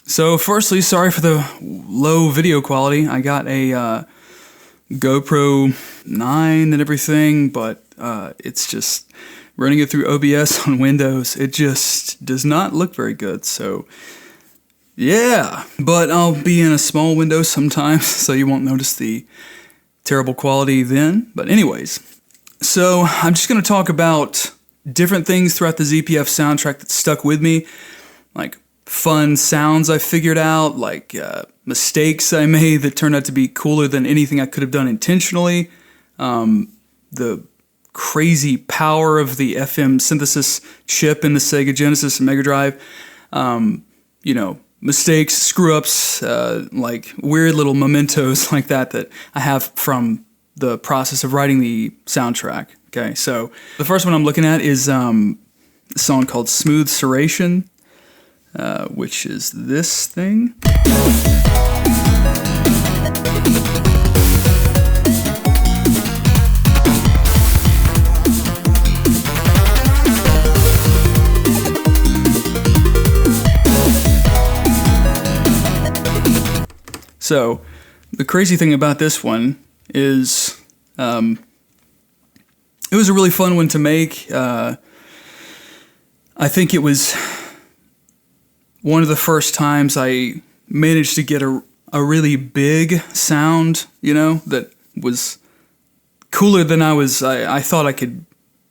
So firstly, sorry for the low video quality. I got a GoPro 9 and everything, but it's just running it through OBS on Windows. It just does not look very good, so yeah. But I'll be in a small window sometimes, so you won't notice the terrible quality then. But anyways, so I'm just going to talk about different things throughout the ZPF soundtrack that stuck with me, like fun sounds I figured out, like mistakes I made that turned out to be cooler than anything I could have done intentionally, the crazy power of the FM synthesis chip in the Sega Genesis and Mega Drive, mistakes, screw-ups, like weird little mementos like that I have from the process of writing the soundtrack. Okay, so the first one I'm looking at is a song called Smooth Serration, which is this thing. So the crazy thing about this one is it was a really fun one to make. I think it was one of the first times I managed to get a really big sound, that was cooler than I thought I could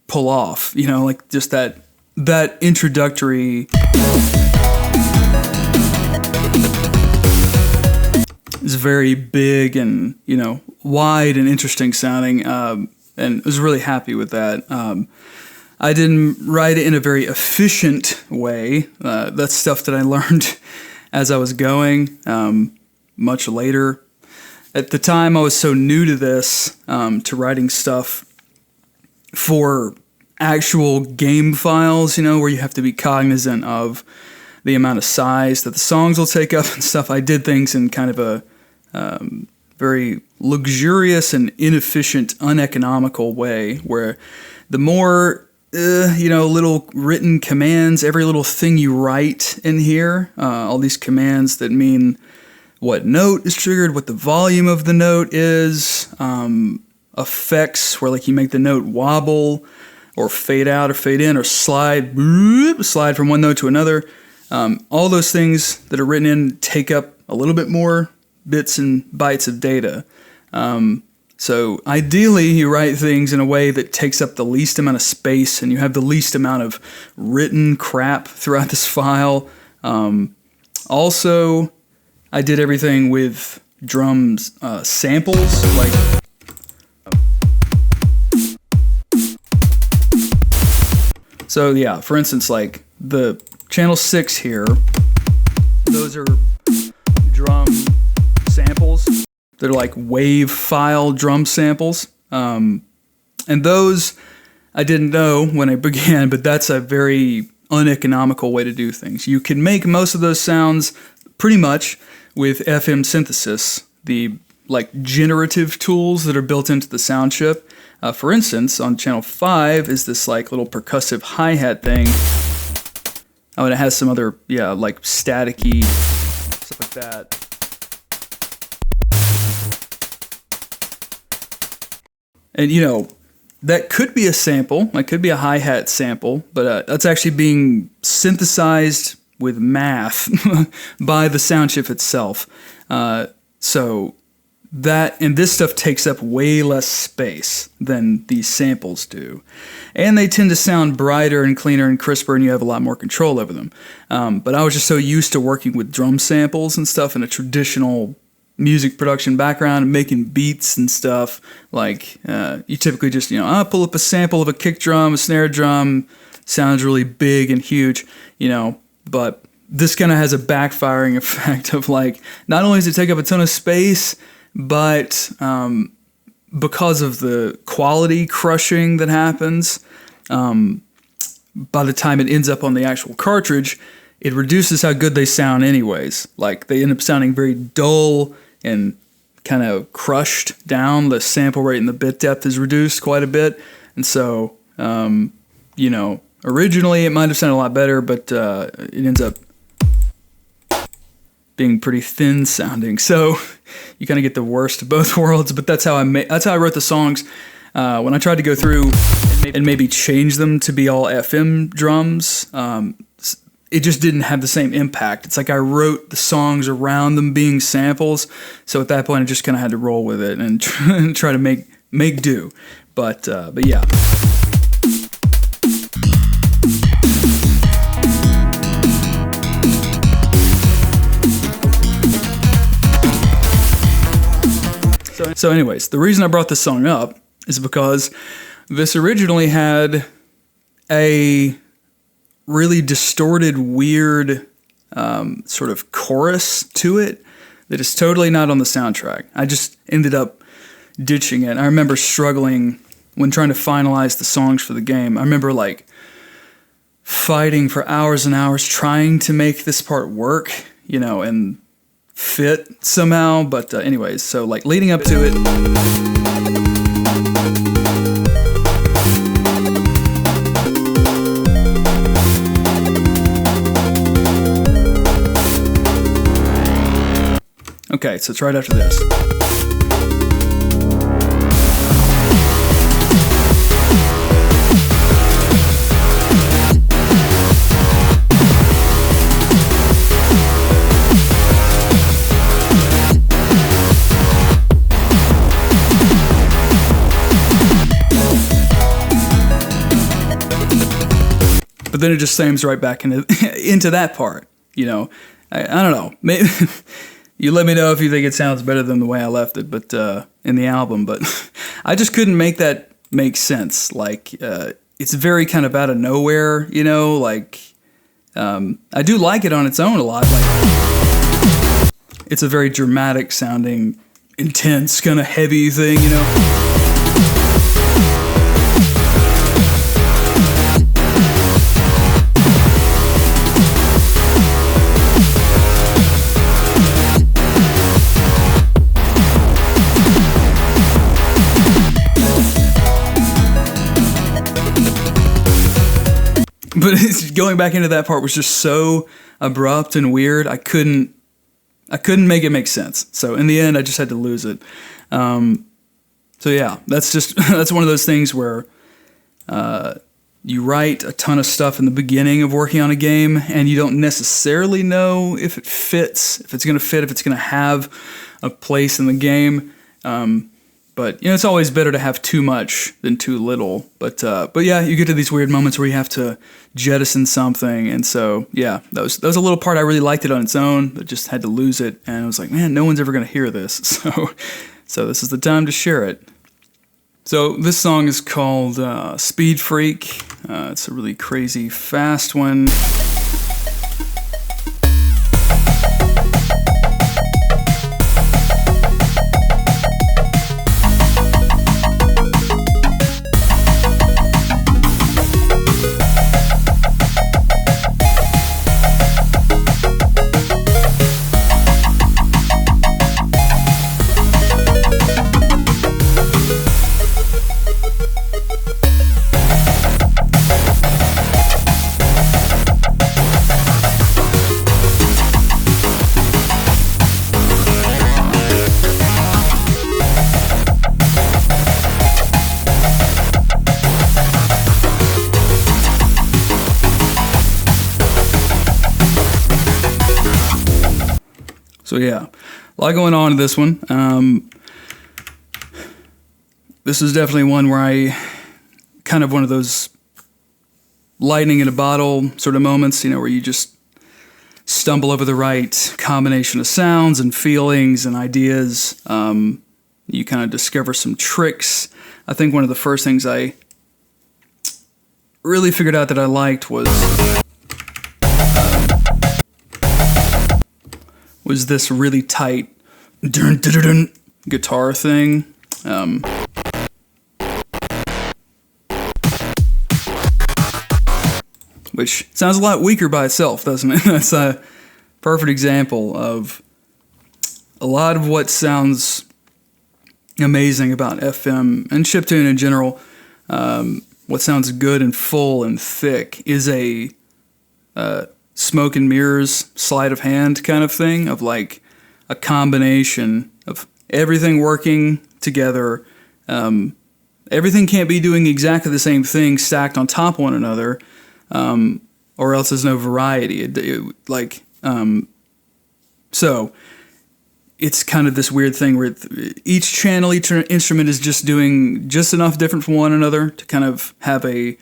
pull off, like just that introductory is very big and, wide and interesting sounding, and I was really happy with that. I didn't write it in a very efficient way. That's stuff that I learned as I was going, much later. At the time, I was so new to this, to writing stuff for actual game files, where you have to be cognizant of the amount of size that the songs will take up and stuff. I did things in kind of a very luxurious and inefficient, uneconomical way, where the more little written commands, every little thing you write in here, all these commands that mean what note is triggered, what the volume of the note is, effects where like you make the note wobble or fade out or fade in or slide from one note to another. All those things that are written in take up a little bit more bits and bytes of data. So ideally, you write things in a way that takes up the least amount of space and you have the least amount of written crap throughout this file. Also, I did everything with drums samples. So yeah, for instance, like the channel 6 here, those are drum samples. They're like wave file drum samples. And those I didn't know when I began, but that's a very uneconomical way to do things. You can make most of those sounds pretty much with FM synthesis, the like generative tools that are built into the sound chip. For instance, on channel 5 is this like little percussive hi-hat thing. Oh, and it has some other, like staticky stuff like that. And, that could be a sample. That could be a hi-hat sample, but that's actually being synthesized with math by the sound chip itself. So that, and this stuff takes up way less space than these samples do. And they tend to sound brighter and cleaner and crisper, and you have a lot more control over them. But I was just so used to working with drum samples and stuff in a traditional music production background and making beats and stuff, like you typically just I'll pull up a sample of a kick drum, a snare drum, sounds really big and huge, but this kind of has a backfiring effect of like, not only does it take up a ton of space, but because of the quality crushing that happens, by the time it ends up on the actual cartridge, it reduces how good they sound anyways. Like they end up sounding very dull and kind of crushed down. The sample rate and the bit depth is reduced quite a bit. And so, originally it might have sounded a lot better, but it ends up being pretty thin sounding. So you kind of get the worst of both worlds. But that's how I wrote the songs. When I tried to go through and maybe change them to be all FM drums, it just didn't have the same impact. It's like I wrote the songs around them being samples, so at that point I just kind of had to roll with it and try to make do. But yeah. So anyways, the reason I brought this song up is because this originally had a really distorted, weird sort of chorus to it that is totally not on the soundtrack. I just ended up ditching it. I remember struggling when trying to finalize the songs for the game. I remember like fighting for hours and hours trying to make this part work, you know, and fit somehow. But anyways, so like leading up to it. Okay, so it's right after this. But then it just slams right back into that part, you know. I don't know. Maybe you let me know if you think it sounds better than the way I left it, but in the album. But I just couldn't make that make sense. Like, it's very kind of out of nowhere, you know. Like, I do like it on its own a lot. Like, it's a very dramatic sounding, intense, kind of heavy thing, you know. But going back into that part was just so abrupt and weird. I couldn't make it make sense. So in the end, I just had to lose it. So yeah, that's one of those things where you write a ton of stuff in the beginning of working on a game, and you don't necessarily know if it fits, if it's going to fit, if it's going to have a place in the game. But you know, it's always better to have too much than too little. But yeah, you get to these weird moments where you have to jettison something, and so yeah, that was a little part I really liked it on its own, but just had to lose it, and I was like, man, no one's ever gonna hear this, so this is the time to share it. So this song is called Speed Freak. It's a really crazy fast one. So yeah, a lot going on in this one. This is definitely one where I kind of one of those lightning in a bottle sort of moments, you know, where you just stumble over the right combination of sounds and feelings and ideas. You kind of discover some tricks. I think one of the first things I really figured out that I liked was this really tight dun, dun, dun, dun, guitar thing. Which sounds a lot weaker by itself, doesn't it? That's a perfect example of a lot of what sounds amazing about FM and chiptune in general. What sounds good and full and thick is a smoke and mirrors, sleight of hand kind of thing, of like a combination of everything working together. Everything can't be doing exactly the same thing stacked on top of one another, or else there's no variety. So it's kind of this weird thing where each channel, each instrument is just doing just enough different from one another to kind of have to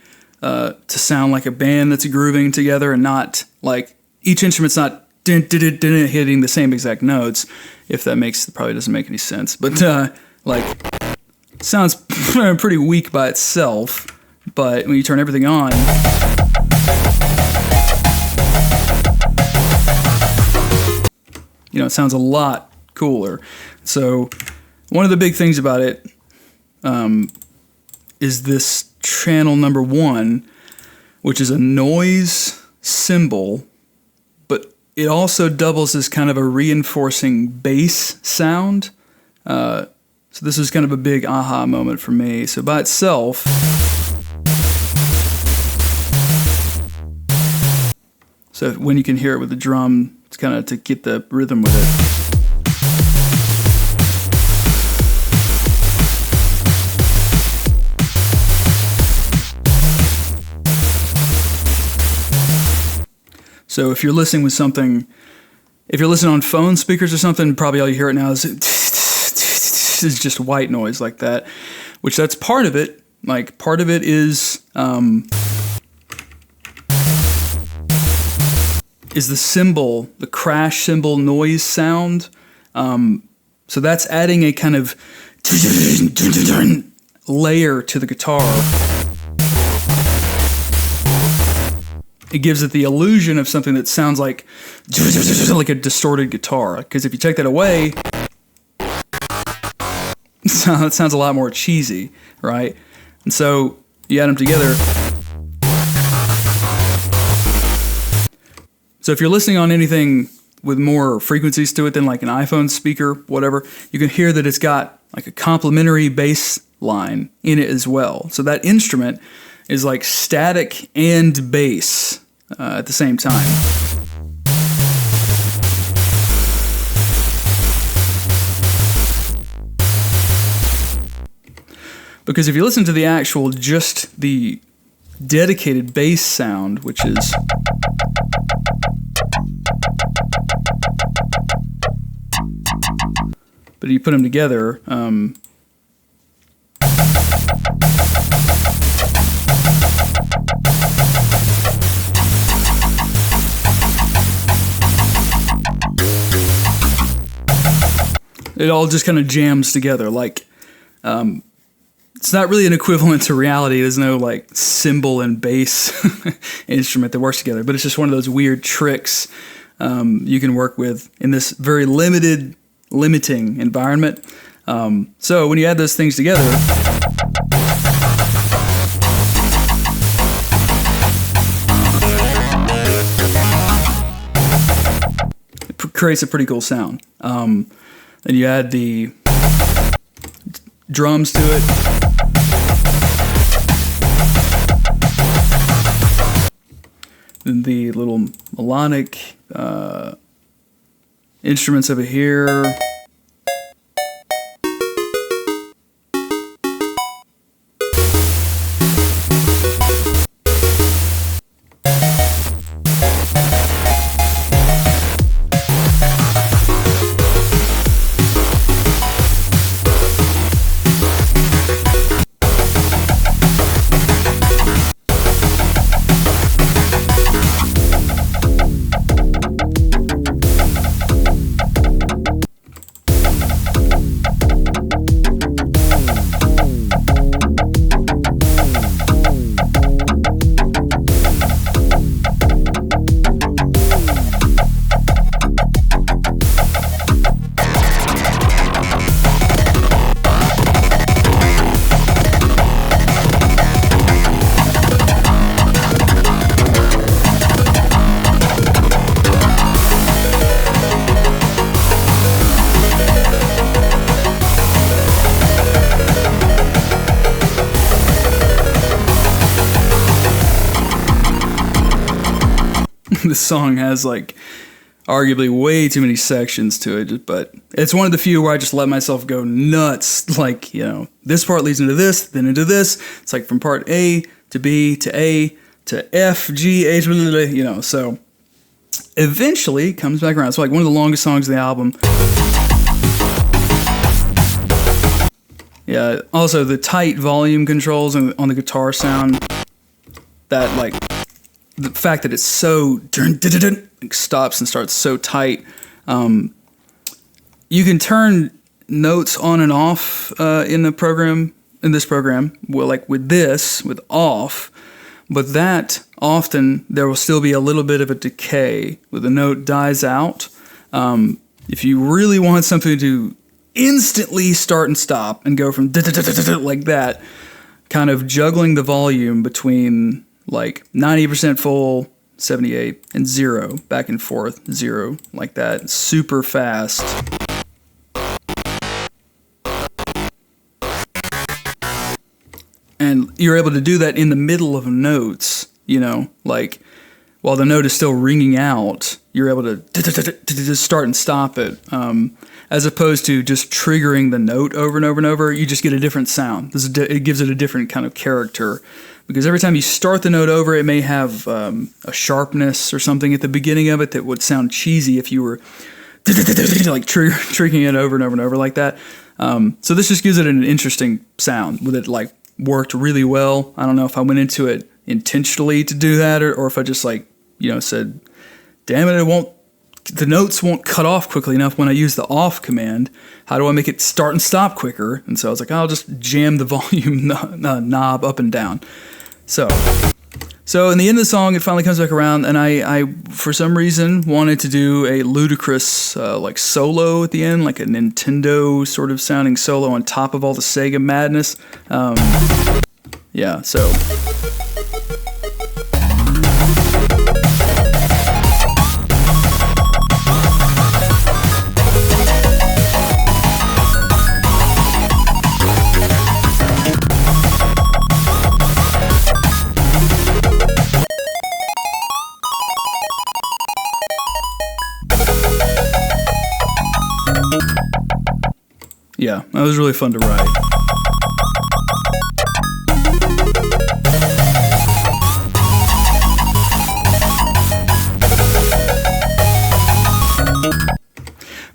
sound like a band that's grooving together, and not like each instrument's not hitting the same exact notes. If that probably doesn't make any sense, but sounds pretty weak by itself. But when you turn everything on, it sounds a lot cooler. So one of the big things about it is this channel number 1, which is a noise cymbal, but it also doubles as kind of a reinforcing bass sound. So this is kind of a big aha moment for me. So by itself, so when you can hear it with the drum, it's kind of to get the rhythm with it. So if you're listening on phone speakers or something, probably all you hear it now is just white noise like that, which that's part of it. Like part of it is the cymbal, the crash cymbal noise sound. So that's adding a kind of layer to the guitar. It gives it the illusion of something that sounds like a distorted guitar. Because if you take that away, it sounds a lot more cheesy, right? And so you add them together. So if you're listening on anything with more frequencies to it than like an iPhone speaker, whatever, you can hear that it's got like a complementary bass line in it as well. So that instrument is like static and bass at the same time. Because if you listen to just the dedicated bass sound, which is but you put them together, it all just kind of jams together. Like, it's not really an equivalent to reality. There's no like cymbal and bass instrument that works together, but it's just one of those weird tricks you can work with in this very limiting environment. So when you add those things together, it creates a pretty cool sound. Then you add the drums to it. Then the little melodic instruments over here. This song has like arguably way too many sections to it, but it's one of the few where I just let myself go nuts. Like, you know, this part leads into this, then into this. It's like from part A to B to A to F, G, H, you know, so eventually comes back around. It's like one of the longest songs of the album. Yeah, also the tight volume controls on the guitar sound, that like, the fact that it's so stops and starts so tight. You can turn notes on and off in this program, well, like with off, but that often there will still be a little bit of a decay where the note dies out. If you really want something to instantly start and stop and go from like that, kind of juggling the volume between like 90% full, 78, and 0, back and forth, 0, like that, super fast. And you're able to do that in the middle of notes, you know, like while the note is still ringing out, you're able to just start and stop it. As opposed to just triggering the note over and over and over, you just get a different sound. It gives it a different kind of character. Because every time you start the note over, it may have a sharpness or something at the beginning of it that would sound cheesy if you were like triggering it over and over and over like that. So this just gives it an interesting sound with it like worked really well. I don't know if I went into it intentionally to do that or if I just like, you know, said, damn it, the notes won't cut off quickly enough when I use the off command. How do I make it start and stop quicker? And so I was like, I'll just jam the volume knob up and down. So in the end of the song, it finally comes back around, and I for some reason wanted to do a ludicrous like solo at the end, like a Nintendo sort of sounding solo on top of all the Sega madness. Yeah, so. Yeah, that was really fun to write.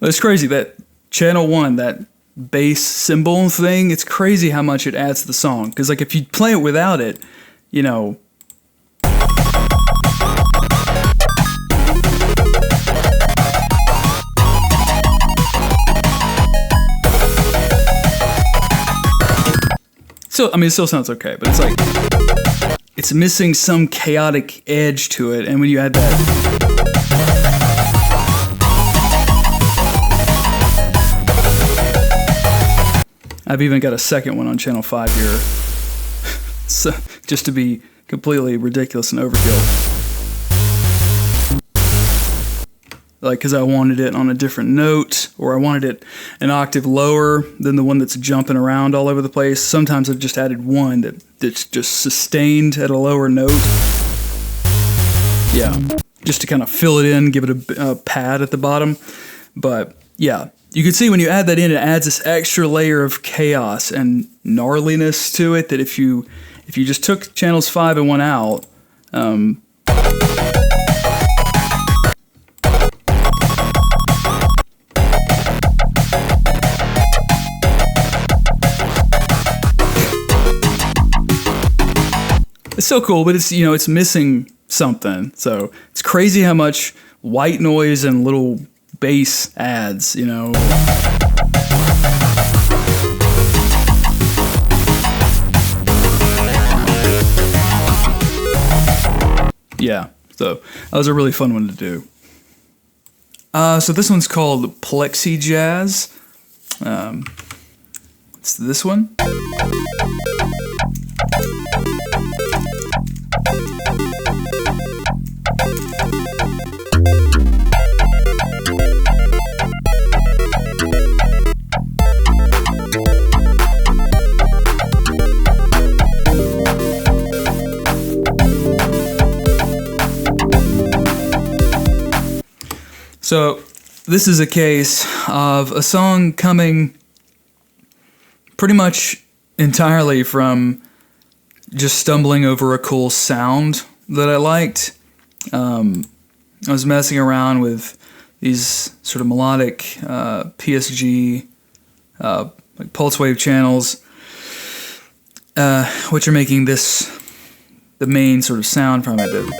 It's crazy that channel 1, that bass cymbal thing, it's crazy how much it adds to the song. Because like if you play it without it, you know, I mean, it still sounds okay, but it's like, it's missing some chaotic edge to it, and when you add that, I've even got a second one on channel 5 here, so, just to be completely ridiculous and overkill. Like, because I wanted it on a different note, or I wanted it an octave lower than the one that's jumping around all over the place. Sometimes I've just added one that's just sustained at a lower note. Yeah, just to kind of fill it in, give it a pad at the bottom. But yeah, you can see when you add that in, it adds this extra layer of chaos and gnarliness to it that if you just took channels 5 and 1 out, it's so cool, but it's, you know, it's missing something. So it's crazy how much white noise and little bass adds, you know. Yeah, so that was a really fun one to do. So this one's called Plexijazz. It's this one. So this is a case of a song coming pretty much entirely from just stumbling over a cool sound that I liked. I was messing around with these sort of melodic PSG like pulse wave channels, which are making this the main sort of sound from it.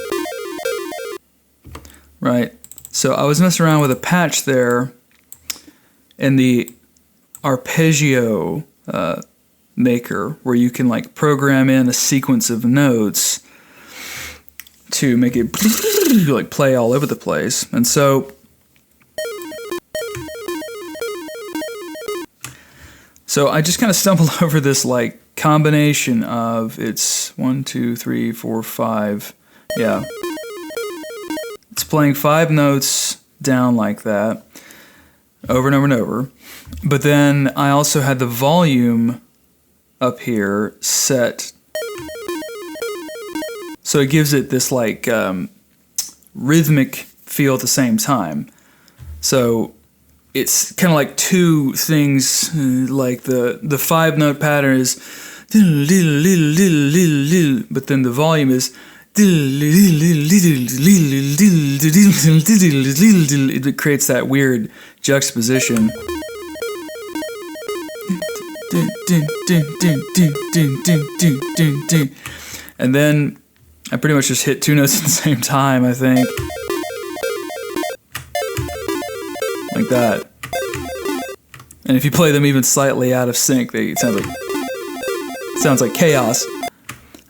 Right. So I was messing around with a patch there in the arpeggio maker, where you can like program in a sequence of notes to make it like play all over the place. And so I just kind of stumbled over this like combination of, it's 1, 2, 3, 4, 5. Yeah. It's playing 5 notes down like that over and over and over. But then I also had the volume up here set so it gives it this like rhythmic feel at the same time. So it's kind of like two things, like the 5-note pattern is, but then the volume is, it creates that weird juxtaposition. And then I pretty much just hit 2 notes at the same time, I think. Like that. And if you play them even slightly out of sync, it sounds like chaos.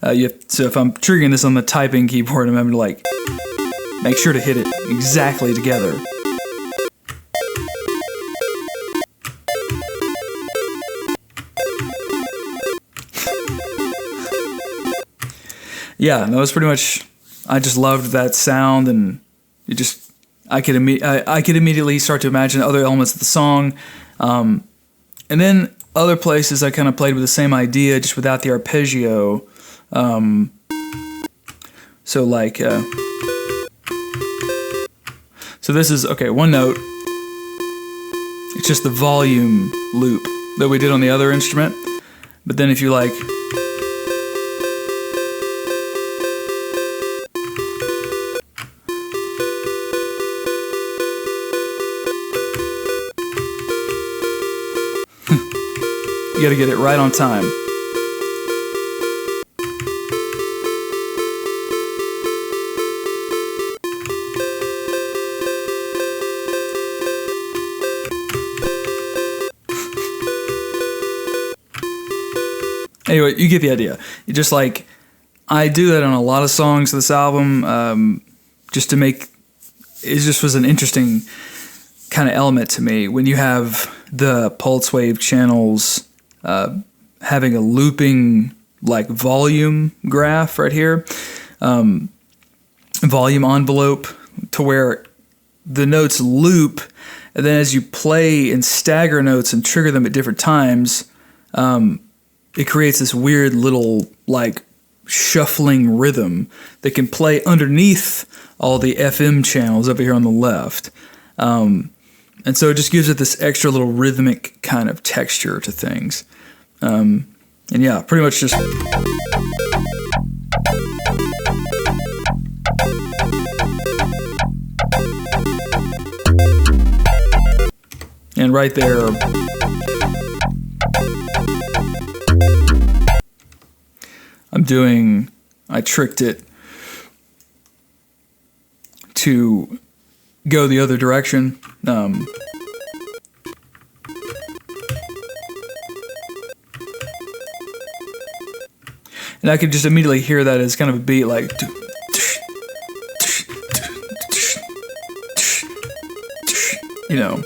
So if I'm triggering this on the typing keyboard, I'm having to like make sure to hit it exactly together. Yeah, that was pretty much. I just loved that sound, and I could immediately start to imagine other elements of the song, and then other places I kind of played with the same idea, just without the arpeggio. So like, so this is okay. 1 note. It's just the volume loop that we did on the other instrument, but then if you like. You gotta get it right on time. Anyway, you get the idea. You just like, I do that on a lot of songs of this album, just to make, it just was an interesting kind of element to me when you have the pulse wave channels having a looping like volume graph right here, volume envelope, to where the notes loop, and then as you play and stagger notes and trigger them at different times, it creates this weird little like shuffling rhythm that can play underneath all the FM channels over here on the left. And so it just gives it this extra little rhythmic kind of texture to things. And yeah, pretty much just. And right there. I tricked it to go the other direction. And I could just immediately hear that as kind of a beat, like, you know.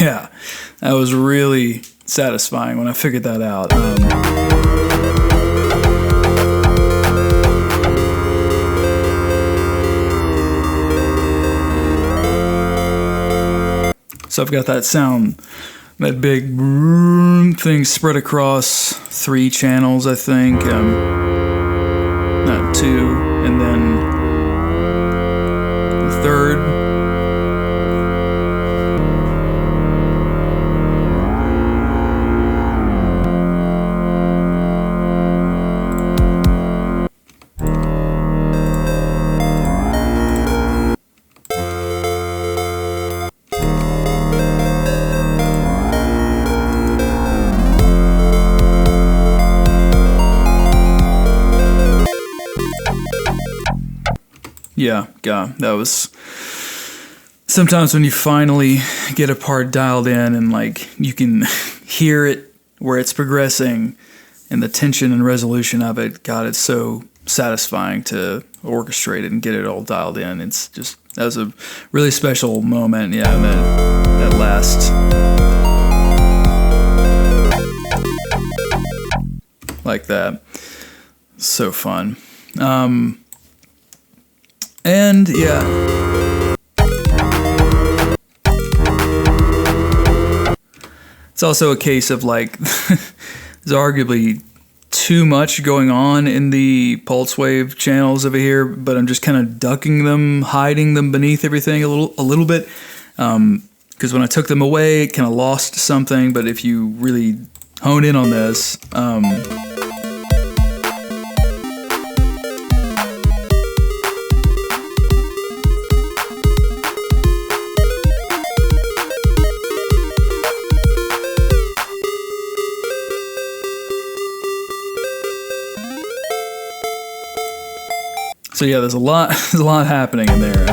Yeah, that was really satisfying when I figured that out. So I've got that sound, that big thing spread across 3 channels, I think. Not 2, and then the third. Yeah, that was... Sometimes when you finally get a part dialed in and like you can hear it where it's progressing and the tension and resolution of it, God, it's so satisfying to orchestrate it and get it all dialed in. It's just, that was a really special moment, yeah, that last... like that. So fun. And yeah, it's also a case of like there's arguably too much going on in the pulse wave channels over here, but I'm just kind of ducking them, hiding them beneath everything a little bit, because when I took them away, it kind of lost something. But if you really hone in on this, so yeah, there's a lot happening in there.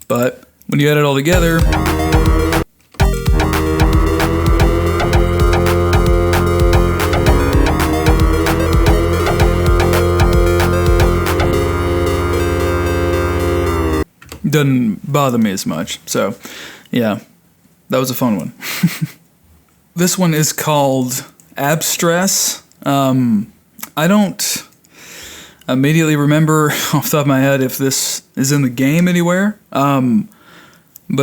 But when you add it all together, doesn't bother me as much. So yeah, that was a fun one. This one is called Abstress. I don't immediately remember off the top of my head if this is in the game anywhere, but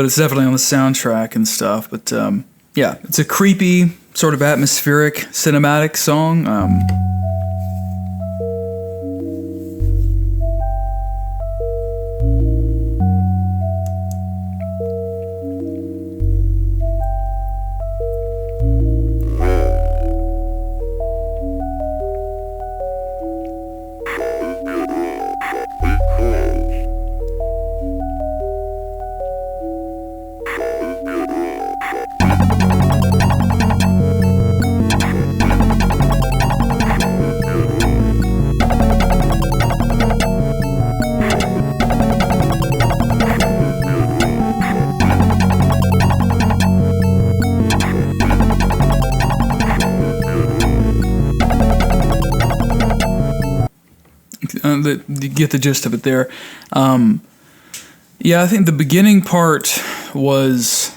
it's definitely on the soundtrack and stuff. But yeah, it's a creepy, sort of atmospheric, cinematic song. You get the gist of it there. Yeah, I think the beginning part was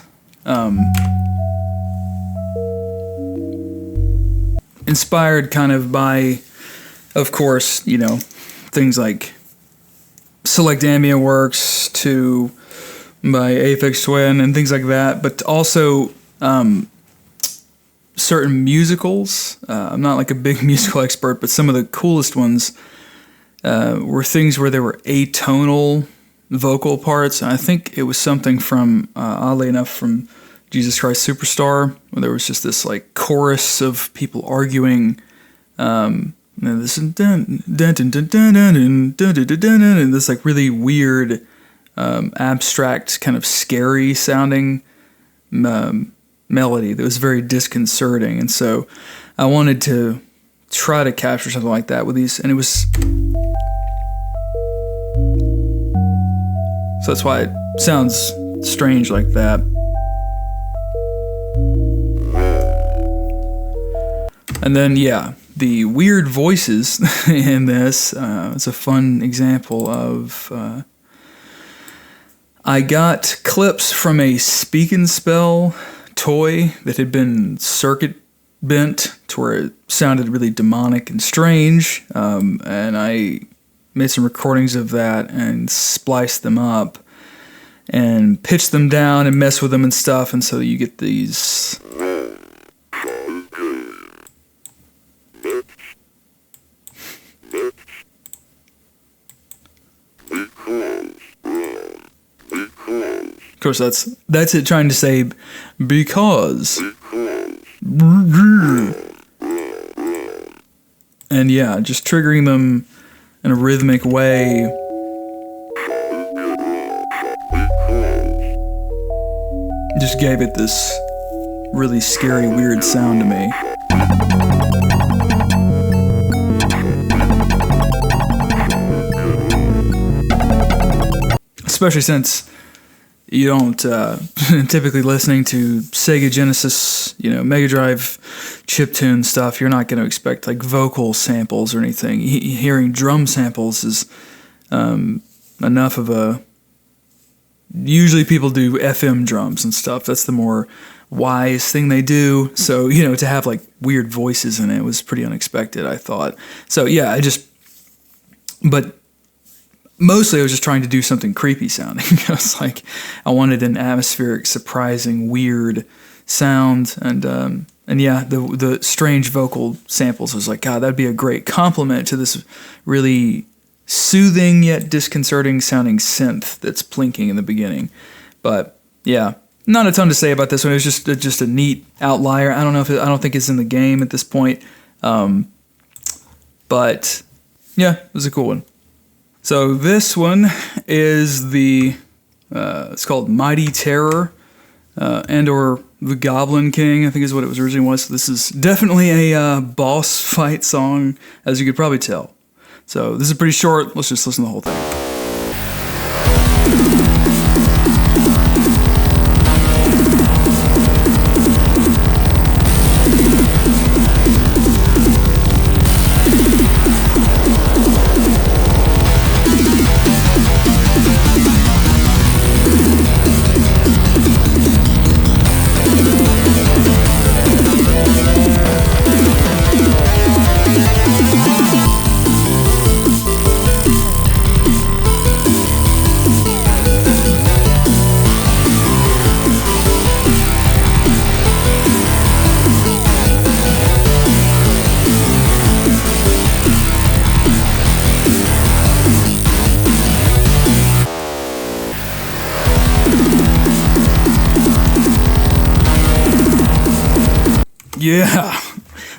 inspired kind of by, of course, you know, things like Select Ambient Works by Aphex Twin and things like that, but also certain musicals. I'm not like a big musical expert, but some of the coolest ones were things where there were atonal vocal parts. And I think it was something from, oddly enough, from Jesus Christ Superstar, where there was just this like chorus of people arguing, and this like really weird, abstract, kind of scary sounding melody that was very disconcerting. And so I wanted to try to capture something like that with these, and it was... So that's why it sounds strange like that. And then, yeah, the weird voices in this is a fun example of... I got clips from a Speak and Spell toy that had been circuit bent to where it sounded really demonic and strange, and I made some recordings of that and spliced them up and pitched them down and messed with them and stuff, and so you get these... Of course, that's it trying to say because. And yeah, just triggering them in a rhythmic way. Just gave it this really scary, weird sound to me. Especially since you don't typically listening to Sega Genesis, Mega Drive chiptune stuff, you're not going to expect like vocal samples or anything. Hearing drum samples is enough of a... Usually people do FM drums and stuff. That's the more wise thing they do. So, to have like weird voices in it was pretty unexpected, I thought. So, yeah, but mostly I was just trying to do something creepy sounding. I was like, I wanted an atmospheric, surprising, weird sound. And yeah, the strange vocal samples was like, God, that'd be a great compliment to this really soothing yet disconcerting sounding synth that's plinking in the beginning. But yeah, not a ton to say about this one. It was just a neat outlier. I don't think it's in the game at this point. But yeah, it was a cool one. So this one is it's called Mighty Terror, and or the Goblin King, I think is what it was originally was. So this is definitely a boss fight song, as you could probably tell. So this is pretty short. Let's just listen to the whole thing. Yeah,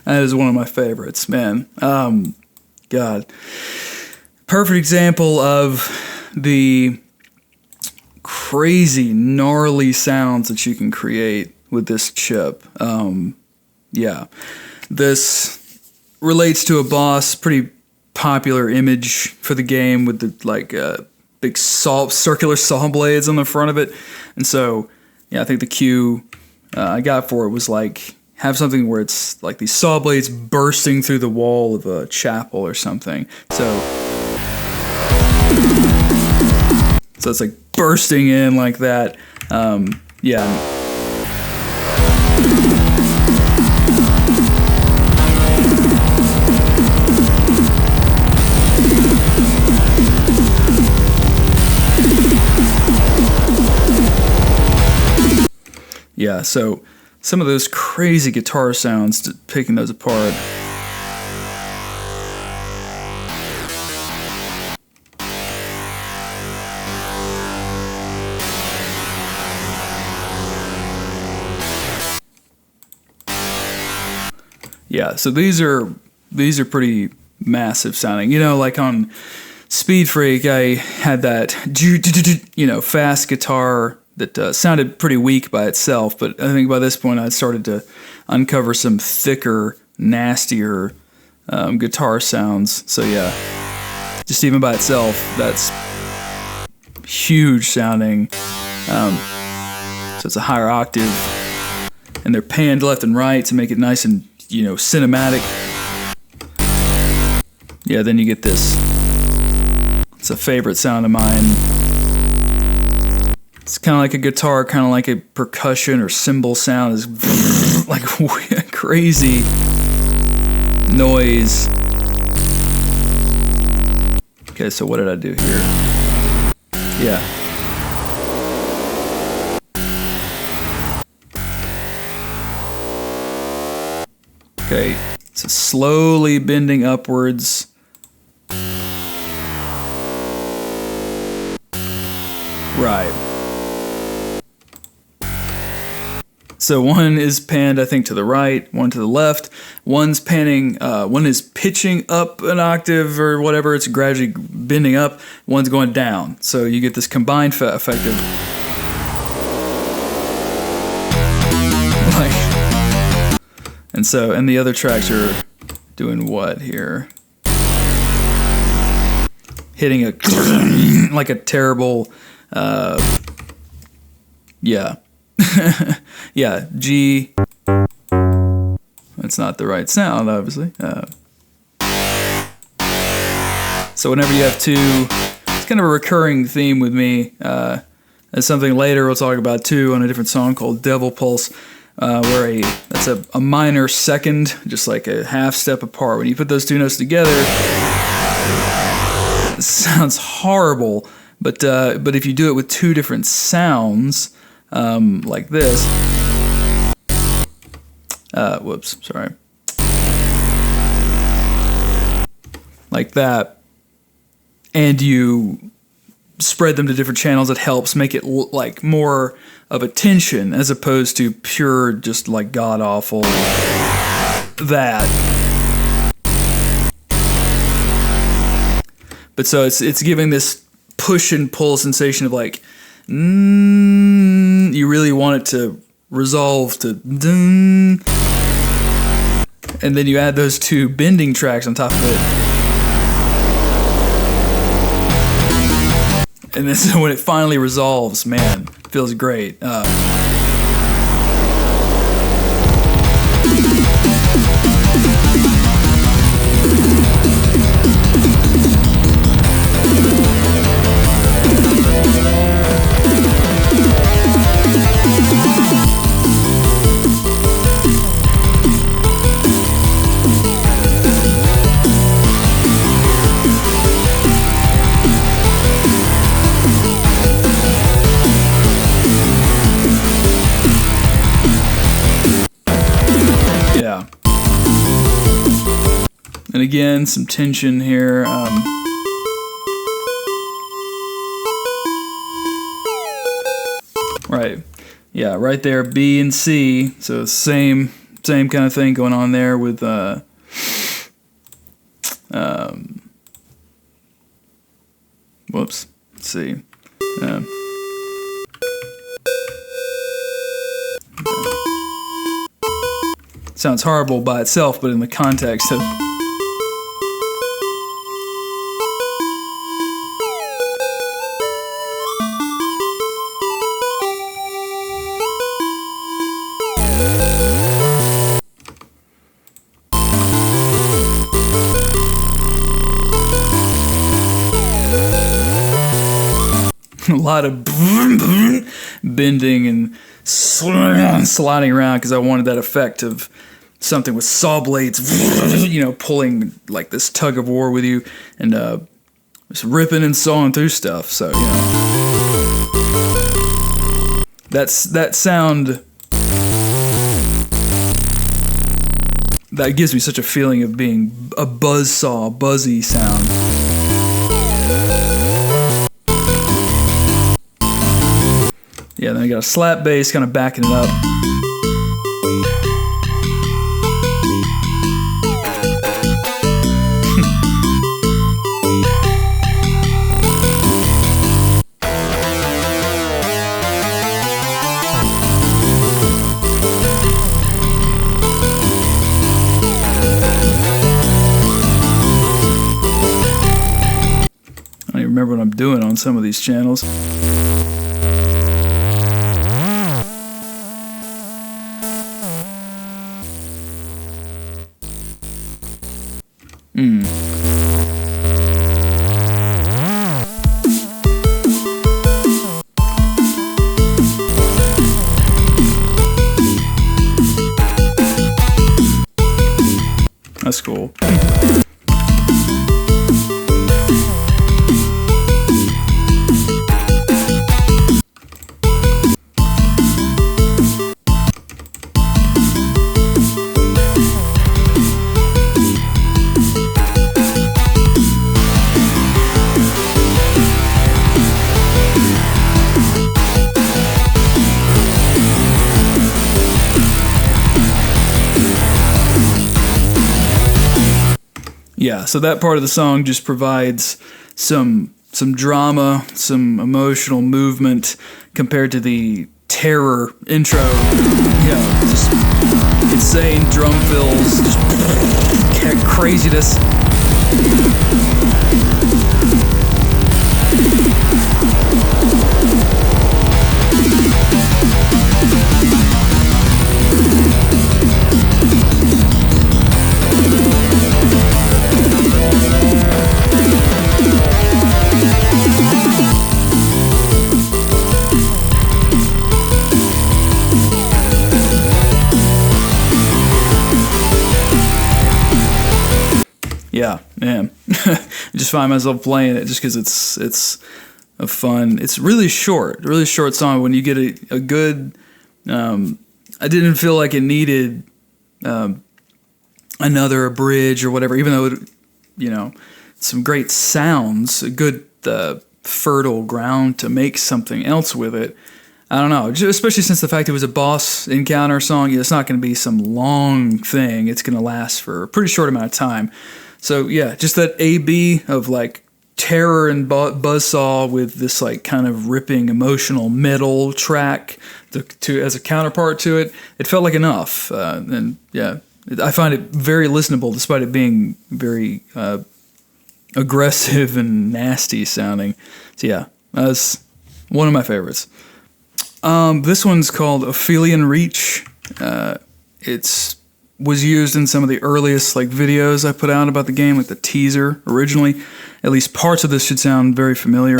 that is one of my favorites, man. God. Perfect example of the crazy, gnarly sounds that you can create with this chip. Yeah. This relates to a boss, pretty popular image for the game with the big circular saw blades on the front of it. And so, yeah, I think the cue I got for it was like, have something where it's like these saw blades bursting through the wall of a chapel or something. So it's like bursting in like that. Yeah. Yeah, so some of those crazy guitar sounds, picking those apart. Yeah, so these are pretty massive sounding. Like on Speed Freak, I had that fast guitar that sounded pretty weak by itself, but I think by this point I'd started to uncover some thicker, nastier guitar sounds. So yeah, just even by itself, that's huge sounding. So it's a higher octave, and they're panned left and right to make it nice and you know, cinematic. Yeah, then you get this. It's a favorite sound of mine. It's kind of like a guitar, kind of like a percussion or cymbal sound. Is like crazy noise. Okay, so what did I do here? Yeah. Okay, so slowly bending upwards. Right. So one is panned, I think, to the right, one to the left. One's panning, one is pitching up an octave or whatever. It's gradually bending up. One's going down. So you get this combined effect of like, and the other tracks are doing what here? Hitting a like a terrible, yeah. Yeah, G. That's not the right sound, obviously. So whenever you have two, it's kind of a recurring theme with me. That's something later we'll talk about too on a different song called Devil Pulse, where that's a minor second, just like a half step apart. When you put those two notes together, it sounds horrible. But if you do it with two different sounds, like this. Whoops, sorry. Like that. And you spread them to different channels, it helps make it like more of a tension as opposed to pure, just like god-awful that. But so it's giving this push and pull sensation of like, you really want it to resolve to dun, and then you add those two bending tracks on top of it, and then so when it finally resolves, man, it feels great. And again, some tension here. Right, yeah, right there, B and C. So same kind of thing going on there with whoops. Let's see. Sounds horrible by itself, but in the context of a lot of bending and sliding around because I wanted that effect of something with saw blades, pulling like this tug of war with you and just ripping and sawing through stuff. So, that sound, that gives me such a feeling of being a buzzsaw, buzzy sound. Yeah, then I got a slap bass kind of backing it up. I don't even remember what I'm doing on some of these channels. That's cool. Yeah, so that part of the song just provides some drama, some emotional movement compared to the terror intro. Yeah, just insane drum fills, just craziness. Yeah, man. I just find myself playing it just because it's a fun. It's really short song. When you get a good, I didn't feel like it needed another bridge or whatever. Even though some great sounds, a good fertile ground to make something else with it. I don't know, especially since the fact it was a boss encounter song. It's not going to be some long thing. It's going to last for a pretty short amount of time. So yeah, just that A-B of like terror and buzzsaw with this like kind of ripping emotional metal track to as a counterpart to it. It felt like enough, and yeah, I find it very listenable despite it being very aggressive and nasty sounding. So yeah, that's one of my favorites. This one's called Aphelion Reach. It's was used in some of the earliest like videos I put out about the game, like the teaser originally. At least parts of this should sound very familiar.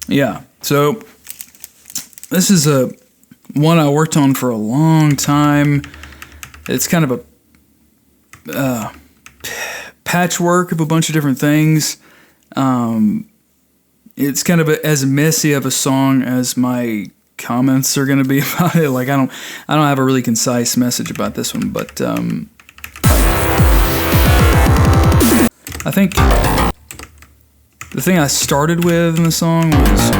Yeah, so this is one I worked on for a long time. It's kind of a patchwork of a bunch of different things. It's kind of as messy of a song as my comments are going to be about it. Like I don't have a really concise message about this one, but I think the thing I started with in the song was,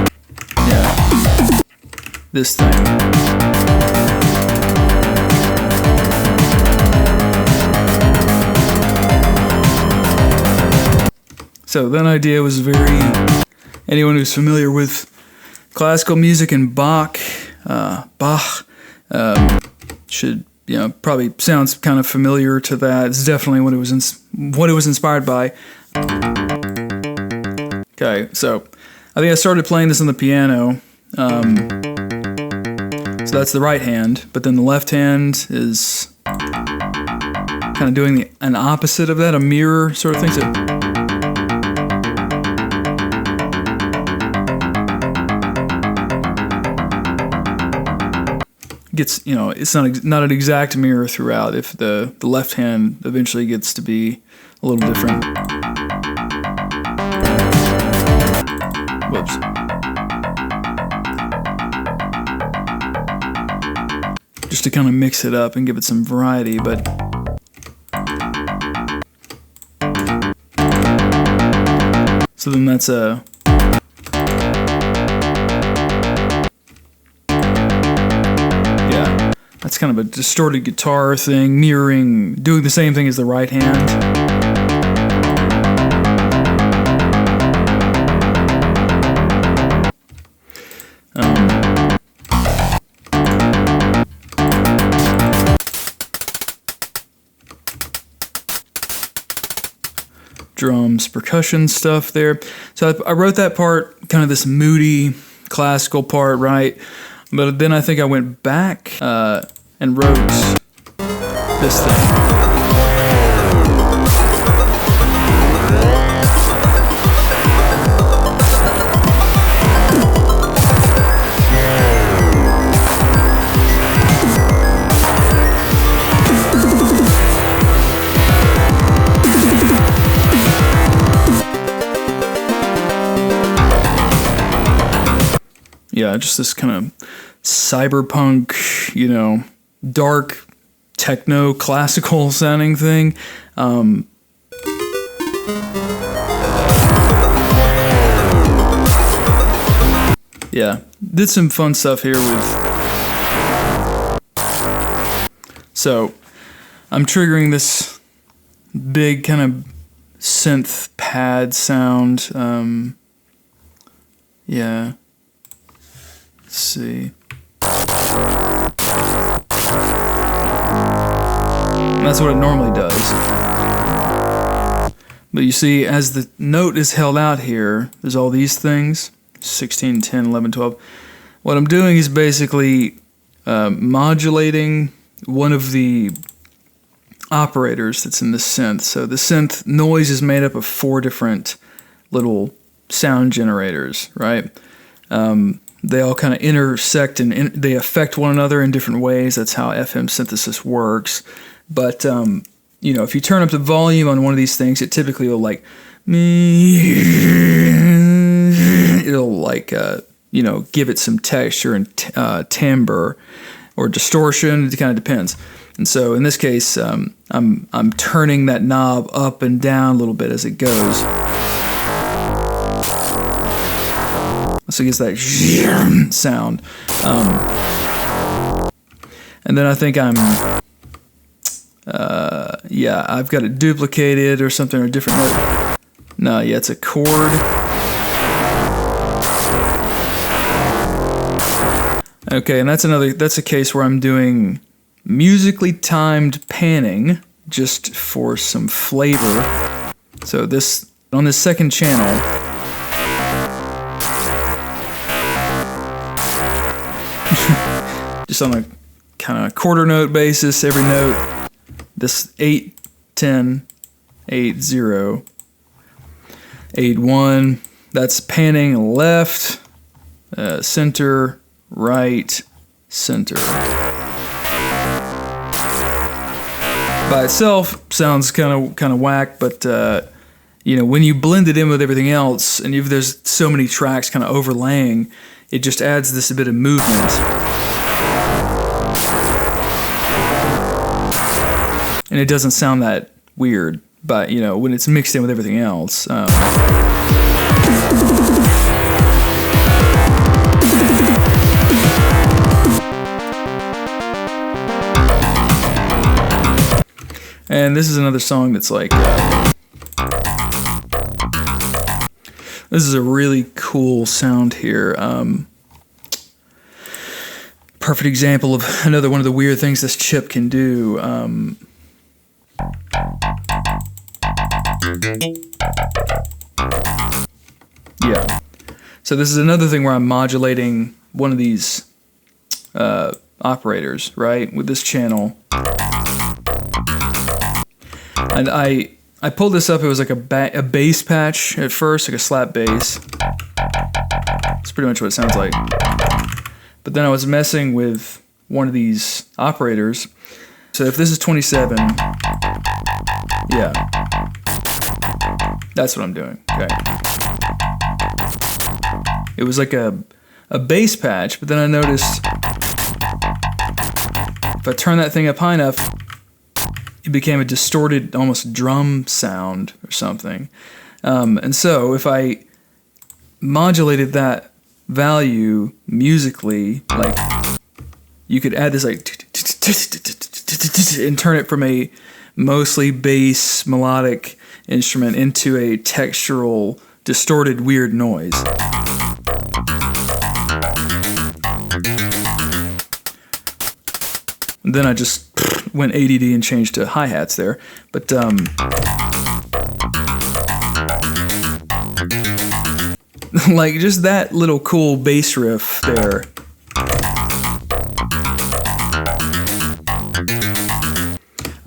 this thing. So that idea was anyone who's familiar with classical music and Bach should, probably sounds kind of familiar to that. It's definitely what it was inspired by. Okay, so I think I started playing this on the piano. So that's the right hand, but then the left hand is kind of doing an opposite of that, a mirror sort of thing. So gets, it's not an exact mirror throughout. If the left hand eventually gets to be a little different. Whoops. Just to kind of mix it up and give it some variety, but so then that's a that's kind of a distorted guitar thing, mirroring, doing the same thing as the right hand. Drums, percussion stuff there. So I wrote that part, kind of this moody classical part, right? But then I think I went back and wrote this thing. Yeah, just this kind of cyberpunk, dark techno classical sounding thing. Yeah, did some fun stuff here with. So I'm triggering this big kind of synth pad sound. Yeah. Let's see. That's what it normally does. But you see, as the note is held out here, there's all these things, 16, 10, 11, 12. What I'm doing is basically modulating one of the operators that's in the synth. So the synth noise is made up of 4 different little sound generators, right? They all kind of intersect and they affect one another in different ways. That's how FM synthesis works. But, if you turn up the volume on one of these things, it typically will give it some texture and timbre or distortion. It kind of depends. And so in this case, I'm turning that knob up and down a little bit as it goes. So it gets that sound. And then I think I've got it duplicated or something, or a different note. No, yeah, it's a chord. Okay, and that's a case where I'm doing musically timed panning just for some flavor. So on this second channel, just on a kind of quarter note basis, every note, this 8, 10, 8, 0, 8, 1, that's panning left, center, right, center. By itself, sounds kind of whack, but when you blend it in with everything else, and if there's so many tracks kind of overlaying, it just adds this a bit of movement. And it doesn't sound that weird, but when it's mixed in with everything else. And this is another song that's like, this is a really cool sound here. Perfect example of another one of the weird things this chip can do. Yeah. So this is another thing where I'm modulating one of these operators, right, with this channel. And I pulled this up. It was like a bass patch at first, like a slap bass. That's pretty much what it sounds like. But then I was messing with one of these operators. So if this is 27, yeah, that's what I'm doing. Okay. It was like a bass patch, but then I noticed if I turn that thing up high enough, it became a distorted, almost drum sound or something. And so if I modulated that value musically, like you could add this like and turn it from a mostly bass melodic instrument into a textural, distorted, weird noise. And then I just went ADD and changed to hi-hats there. But like just that little cool bass riff there.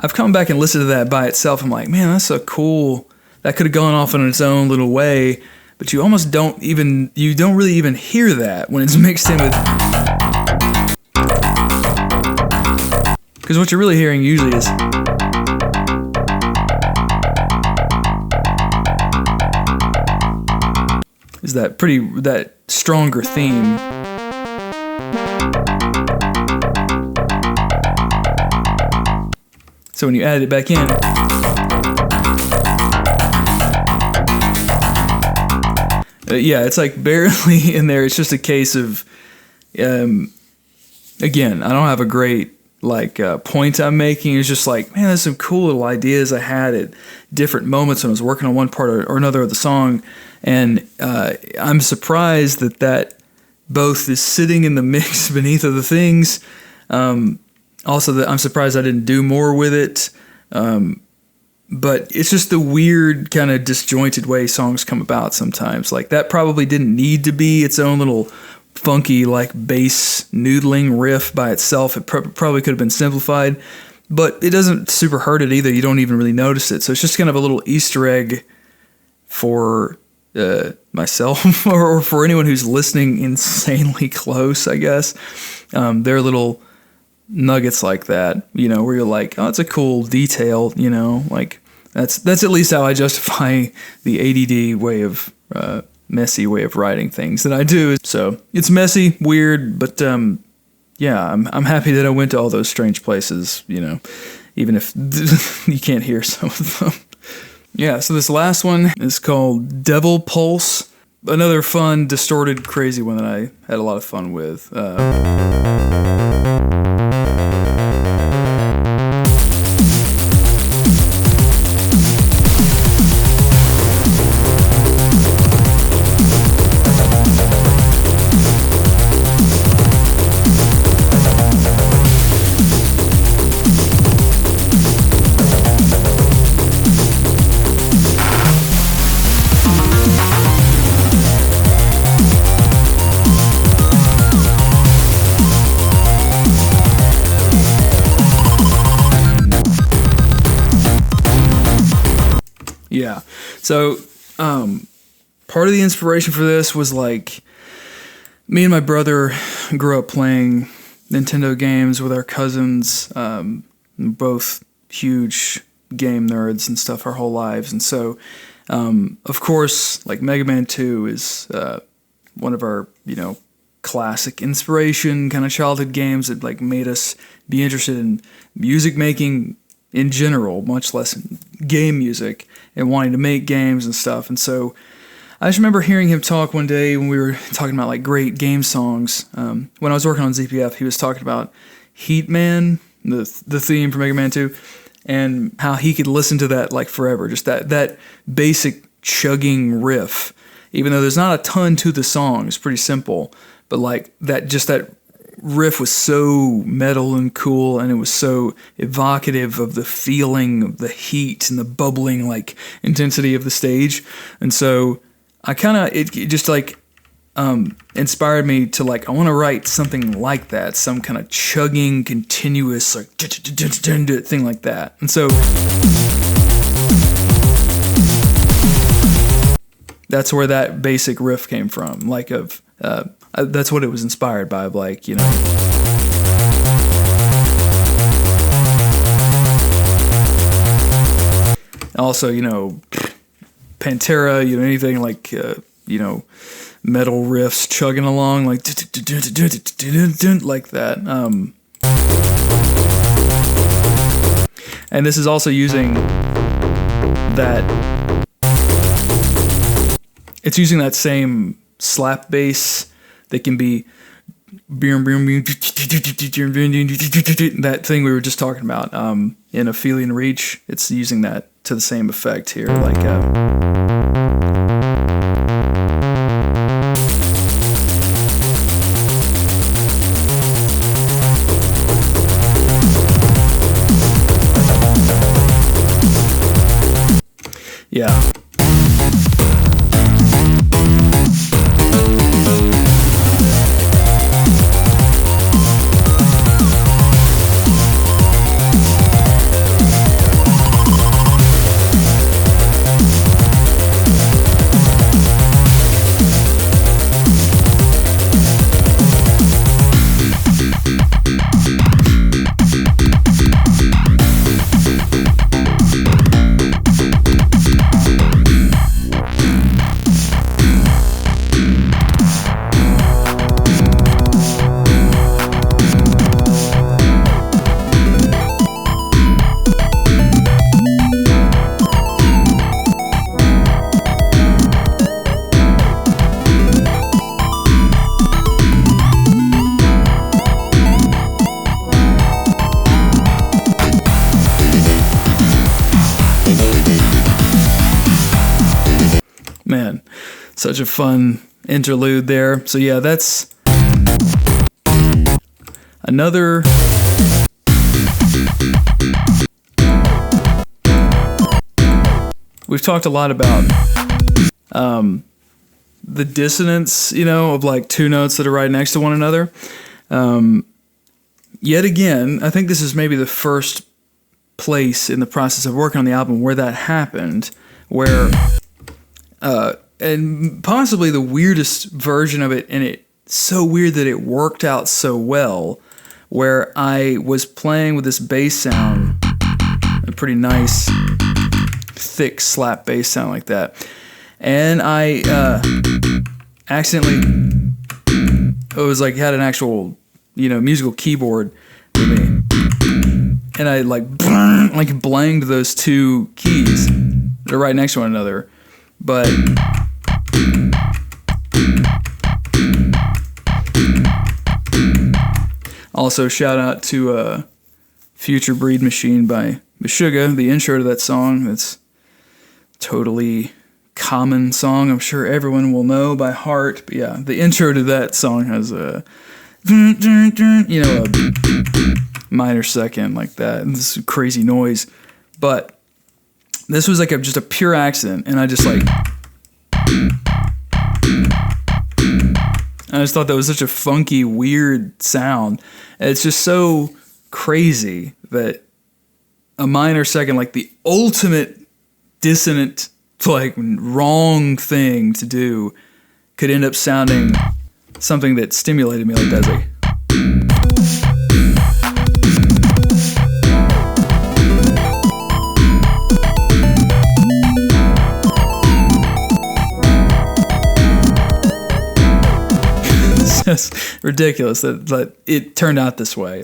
I've come back and listened to that by itself. I'm like, man, that's so cool. That could have gone off in its own little way, but you almost don't really even hear that when it's mixed in with. Because what you're really hearing usually is that stronger theme. So when you add it back in, yeah, it's like barely in there. It's just a case of, again, I don't have a great point I'm making. It's just like, man, there's some cool little ideas I had at different moments when I was working on one part or another of the song, and I'm surprised that both is sitting in the mix beneath other things. Also, that I'm surprised I didn't do more with it. But it's just the weird kind of disjointed way songs come about sometimes. Like that probably didn't need to be its own little funky like bass noodling riff by itself. It probably could have been simplified, but it doesn't super hurt it either. You don't even really notice it. So it's just kind of a little Easter egg for myself or for anyone who's listening insanely close, I guess. They're little nuggets like that, where you're like, oh, it's a cool detail, like that's at least how I justify the ADD way of messy way of writing things that I do. So it's messy, weird, but yeah, I'm happy that I went to all those strange places, even if you can't hear some of them. Yeah, so this last one is called Devil Pulse, another fun, distorted, crazy one that I had a lot of fun with. Yeah, so part of the inspiration for this was like me and my brother grew up playing Nintendo games with our cousins, both huge game nerds and stuff our whole lives. And so, of course, like Mega Man 2 is one of our, classic inspiration kind of childhood games that like made us be interested in music making in general, much less game music, and wanting to make games and stuff. And so I just remember hearing him talk one day when we were talking about like great game songs. When I was working on ZPF, he was talking about Heat Man, the theme for Mega Man 2, and how he could listen to that like forever. Just that basic chugging riff, even though there's not a ton to the song. It's pretty simple, but like that riff was so metal and cool, and it was so evocative of the feeling of the heat and the bubbling like intensity of the stage. And so I kind of it just like inspired me to like, I want to write something like that, some kind of chugging continuous like thing like that. And so that's where that basic riff came from, like of that's what it was inspired by, like, Also, Pantera, anything like, metal riffs chugging along like that. And this is also using that. It's using that same slap bass that can be that thing we were just talking about in Aphelion Reach. It's using that to the same effect here, like yeah. Man, such a fun interlude there. So yeah, that's another we've talked a lot about the dissonance, of like two notes that are right next to one another. Yet again, I think this is maybe the first place in the process of working on the album where that happened, where and possibly the weirdest version of it, and it's so weird that it worked out so well, where I was playing with this bass sound, a pretty nice, thick slap bass sound like that, and I accidentally, it was like had an actual, musical keyboard with me, and I like blanged those two keys. They're right next to one another. But also shout out to Future Breed Machine by Meshuggah, the intro to that song. That's totally common song. I'm sure everyone will know by heart. But yeah, the intro to that song has a minor second like that, and this crazy noise. But this was like just a pure accident, and I just thought that was such a funky, weird sound. And it's just so crazy that a minor second, like the ultimate dissonant, wrong thing to do, could end up sounding something that stimulated me like that. It's like, it's ridiculous that it turned out this way.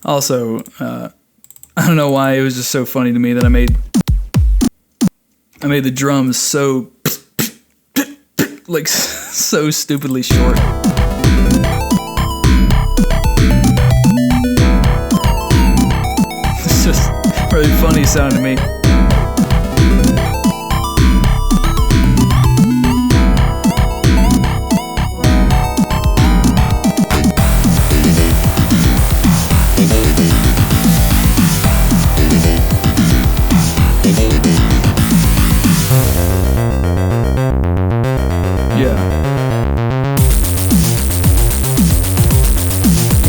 Also, I don't know why, it was just so funny to me that I made the drums so so stupidly short. It's just really funny sound to me. Yeah.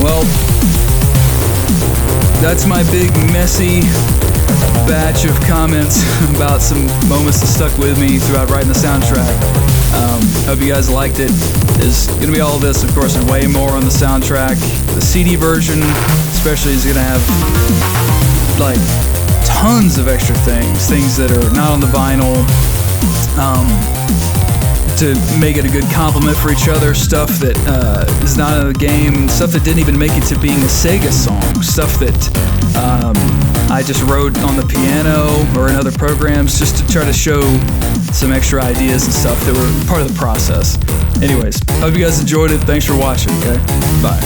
Well, that's my big messy batch of comments about some moments that stuck with me throughout writing the soundtrack. Hope you guys liked it. There's going to be all of this, of course, and way more on the soundtrack. The CD version, especially, is going to have like tons of extra things that are not on the vinyl, to make it a good complement for each other. Stuff that is not in the game, stuff that didn't even make it to being a Sega song, stuff that I just wrote on the piano or in other programs just to try to show some extra ideas and stuff that were part of the process. Anyways, hope you guys enjoyed it. Thanks for watching, okay? Bye.